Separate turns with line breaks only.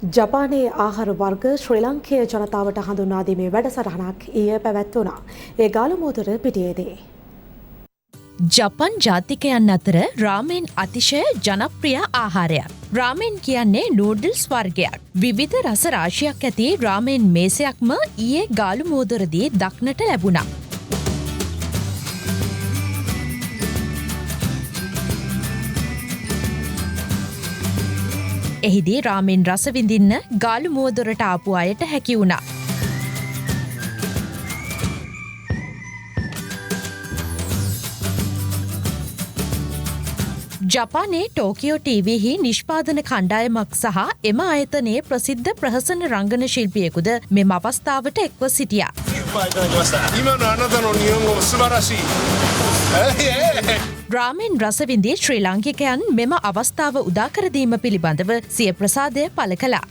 ජපානයේ ආහාර වර්ග ශ්‍රී ලංකේය ජනතාවට හඳුන්වා දීමේ වැඩසටහනක් ඊයේ පැවැත්වුණා. ඒ ගාලමුදුර පිටියේදී.
ජපන් ජාතිකයන් අතර රාමෙන් අතිශය ජනප්‍රිය ආහාරයක්. රාමෙන් කියන්නේ නූඩල්ස් වර්ගයක්. විවිධ රස රාශියක් ඇති රාමෙන් මේසයක්ම ඊයේ ගාලමුදුරදී දක්නට ලැබුණා. එහිදී රාමෙන් රස විඳින්න ගාලමුදුරට ආපු අයට හැකි වුණා. ජපානයේ ටෝකියෝ ටීවීහි නිෂ්පාදන කණ්ඩායමක් සහ එම ආයතනයේ ප්‍රසිද්ධ ප්‍රහසන රංගන ශිල්පියෙකුද මෙම අවස්ථාවට එක්ව සිටියා. රාමෙන් රසවිඳී ශ්‍රී ලාංකිකයන් මෙම අවස්ථාව උදාකර දීම පිළිබඳව සිය ප්‍රසාදය පළ කළා.